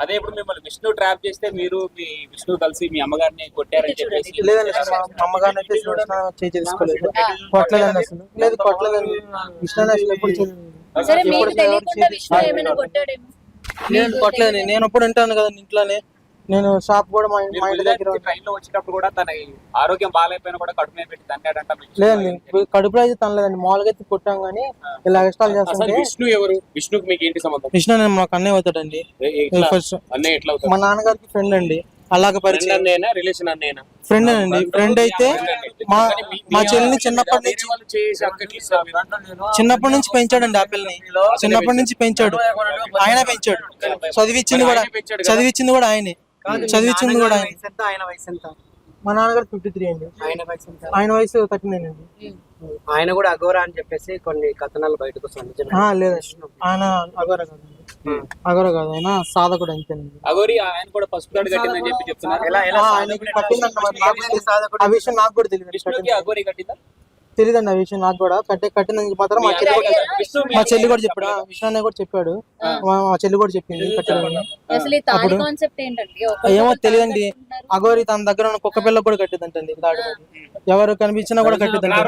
అదే ఇప్పుడు మిమ్మల్ని విష్ణు ట్రాప్ చేస్తే మీరు మీ విష్ణు కలిసి మీ అమ్మగారిని కొట్టారని చెప్పేసి లేదండి అసలు మా అమ్మగారిని అయితే చేయి చేసుకోలేదు, కొట్టలేదండి అసలు. లేదు కొట్టలేదండి, విష్ణు అసలు ఎప్పుడు చేయలేదు. సరే మీకు తెలియకుండా విష్ణు ఏమైనా కొట్టాడేమో. నేను కొట్టలేదండి, నేను ఎప్పుడు ఉంటాను కదండి ఇంట్లోనే. నేను షాప్ కూడా మా ఇంటి దగ్గర. ట్రైన్ లో వచ్చేటప్పుడు కూడా తన ఆరోగ్యం బాగాలేకపోయినా కూడా కడుపు మీద పెట్టి తన్నాడంట. లేదండి కడుపులో అయితే తనలేదండి, మామూలుగా అయితే కొట్టాం కానీ ఇలా ఎక్స్ట్రాల్ చేస్తుంటే. విష్ణు ఎవరు? విష్ణుకి మీకు ఏంటి సంబంధం? విష్ణు నేను మాకు అన్నయ్య అవుతాడండి. ఫస్ట్ అన్నయ్య ఎట్లా అవుతాడు? మా నాన్నగారికి ఫ్రెండ్ అండి, అలాగ పరిచయం. అన్నయ్యనా రిలేషన్ అన్నయ్యనా? ఫ్రెండ్ అండి. ఫ్రెండ్ అయితే మా చెల్లిని చిన్నప్పటి నుంచి పెంచాడండి. ఆ పిల్లని చిన్నప్పటి నుంచి పెంచాడు, ఆయన పెంచాడు. చదివిచ్చింది కూడా ఆయనే. చదివించింది కూడా ఆయన వయసు ఎంత? మా నాన్నగారు 53 అండి. ఆయన వయసు 39 అండి. ఆయన కూడా అఘోరా అని చెప్పేసి కొన్ని కథనాలు బయటకు వస్తాయి. లేదు ఆయన అఘోరా కాదండి, అఘోరా కాదు, ఆయన సాధకుడు అంతేనండి. అఘోరి ఆయన కూడా పసుపు తాడు కట్టిందని చెప్పి చెప్తున్నారు. ఆయనకి కట్టిందంట, ఆ విషయం నాకు కూడా తెలియదు. అఘోరి కట్టిందా? తెలియదండి ఆ విషయం నాకు కూడా. కట్టిందని మాత్రం మా చెల్లి కూడా చెప్పాడు, విష్ణు అన్నయ్య కూడా చెప్పాడు, మా చెల్లి కూడా చెప్పింది కట్టిందని. ఏమో తెలియదండి. అఘోరి తన దగ్గర ఉన్న కుక్క పిల్ల కూడా కట్టిద్దంటండి తాడు, ఎవరు కనిపించినా కూడా కట్టిద్దండి.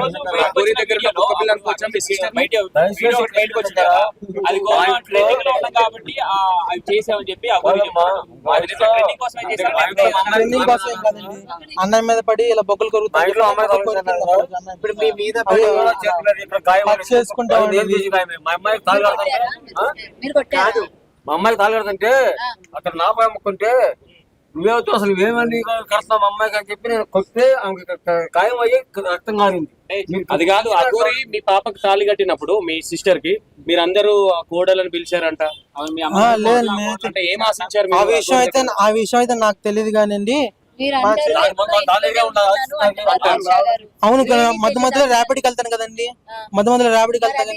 అన్నయ్య మీద పడి ఇలా బొక్కలు కొరుకుతాయి. మా అమ్మాయికి తాగడుతుంటే అక్కడ నా పై అమ్ముకుంటే నువ్వేవుతూ అసలు ఏమని కడతావు మా అమ్మాయికి అని చెప్పి నేను కొట్టే ఖాయం అయ్యి రక్తం కారింది. అది కాదు, అఘోరి మీ పాపకి తాళి కట్టినప్పుడు మీ సిస్టర్ కి మీరందరూ కోడలని పిలిచారంట. అంటే ఏం ఆశించారు? ఆ విషయం అయితే నాకు తెలియదు కానండి. అవును, మధ్య మధ్యలో ర్యాపిడ్కి వెళ్తాను కదండి, మధ్యలో ర్యాపిడ్కి వెళ్తాను.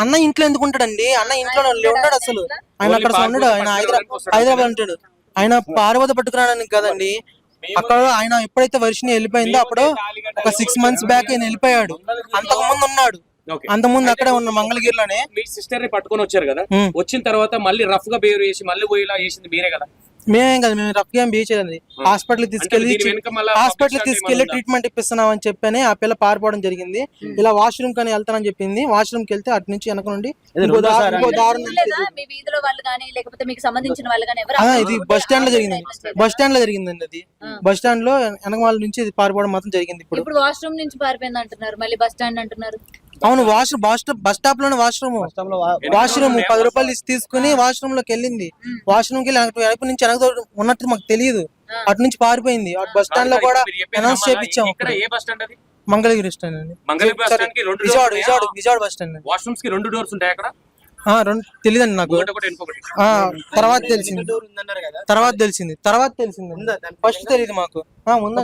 అన్న ఇంట్లో ఎందుకు ఉంటాడండి? అన్న ఇంట్లో ఉంటాడు అసలు, ఆయన అక్కడ ఉన్నాడు. ఆయన హైదరాబాద్ ఉంటాడు. ఆయన పార్వత పట్టుకురావడానికి కదండి అక్కడ. ఆయన ఎప్పుడైతే వర్షిని వెళ్ళిపోయిందో అప్పుడు ఒక 6 months బ్యాక్ ఆయన వెళ్ళిపోయాడు. అంతకు ముందు ఉన్నాడు, అంతకుముందు అక్కడే ఉన్న మంగళగిరిలోనే. మీ సిస్టర్ ని పట్టుకొని వచ్చారు కదా, వచ్చిన తర్వాత మళ్ళీ రఫ్ గా బిహేవ్ చేసి మళ్ళీ పోయేలా చేసింది మీరే కదా? మేమేం కదా, మేము రఫ్ గా బిహేవ్ చేయలేదు. హాస్పిటల్ తీసుకెళ్లి ట్రీట్మెంట్ ఇప్పిస్తున్నాం అని చెప్పని ఆ పిల్ల పారిపోవడం జరిగింది. ఇలా వాష్రూమ్ కానీ వెళ్తానని చెప్పింది. వాష్రూమ్ కి వెళ్తే అటు నుంచి వెనక నుండి ఇది బస్ స్టాండ్ లో జరిగింది. బస్ స్టాండ్ లో జరిగిందండి అది. బస్ స్టాండ్ లో వెనక వాళ్ళ నుంచి ఇది పారిపోవడం మాత్రం జరిగింది. ఇప్పుడు వాష్రూమ్ నుంచి పారిపోయింది అంటున్నారు, మళ్ళీ బస్ స్టాండ్ అంటున్నారు. అవును, బస్ స్టాప్ లోనే వాష్రూమ్ 10 రూపాయలు తీసుకుని వాష్రూమ్ లోకి వెళ్ళింది. వాష్రూమ్ కి వైపు నుంచి వెనక ఉన్నట్టు మాకు తెలియదు. అటు నుంచి పారిపోయింది. అటు బస్ స్టాండ్ లో కూడా అనౌన్స్ చేపించాము. మంగళగిరి స్టాండ్ అండి, విజయవాడ బస్ స్టాండ్. వాష్రూమ్స్ కి 2 డోర్స్ ఉంటాయి అక్కడ? తెలియదండి నాకు. తర్వాత తెలిసింది. ఫస్ట్ తెలియదు మాకు.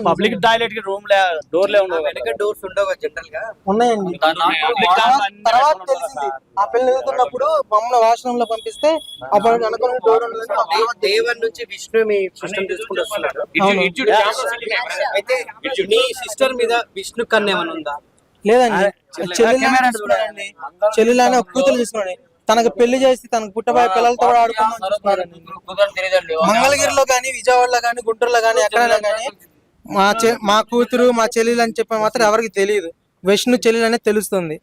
పబ్లిక్ టాయిలెట్ కి రూమ్ డోర్ డోర్స్ ఉండవు జనరల్ గా, ఉన్నాయండి. తర్వాత తెలిసింది. ఆ పిల్లలు ఎదుగుతున్నప్పుడు మమ్మల్ని వాష్రూమ్ లో పంపిస్తే అప్పుడు అనుకున్న డోర్ దేవన్ నుంచి విష్ణు మీ సిస్టమ్ తీసుకుంటూ వస్తున్నాడు. అయితే మీ సిస్టర్ మీద విష్ణు కన్నా ఏమైనా ఉందా? లేదండి, చెల్లెలని ఒక కూతురు తీసుకున్నాడు. తనకు పెళ్లి చేసి తనకు పుట్టబోయే పిల్లలతో కూడా ఆడుకుందాం. మంగళగిరిలో గానీ, విజయవాడలో గానీ, గుంటూరులో గానీ, ఎక్కడైనా గానీ మా కూతురు మా చెల్లెలు అని చెప్పి మాత్రం ఎవరికి తెలియదు. విష్ణు చెల్లెలు అనేది తెలుస్తుంది.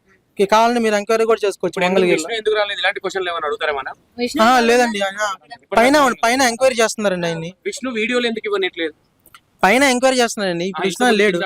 కావాలని మీరు ఎంక్వైరీ కూడా చేసుకోవచ్చు. మంగళగిరిలో లేదండి, పైన ఎంక్వైరీ చేస్తున్నారండి. ఆయన్ని విష్ణు వీడియోలు ఎందుకు ఇవ్వట్లేదు? పైన ఎంక్వైరీ చేస్తున్నారండి. ఇప్పుడు విష్ణు లేడు.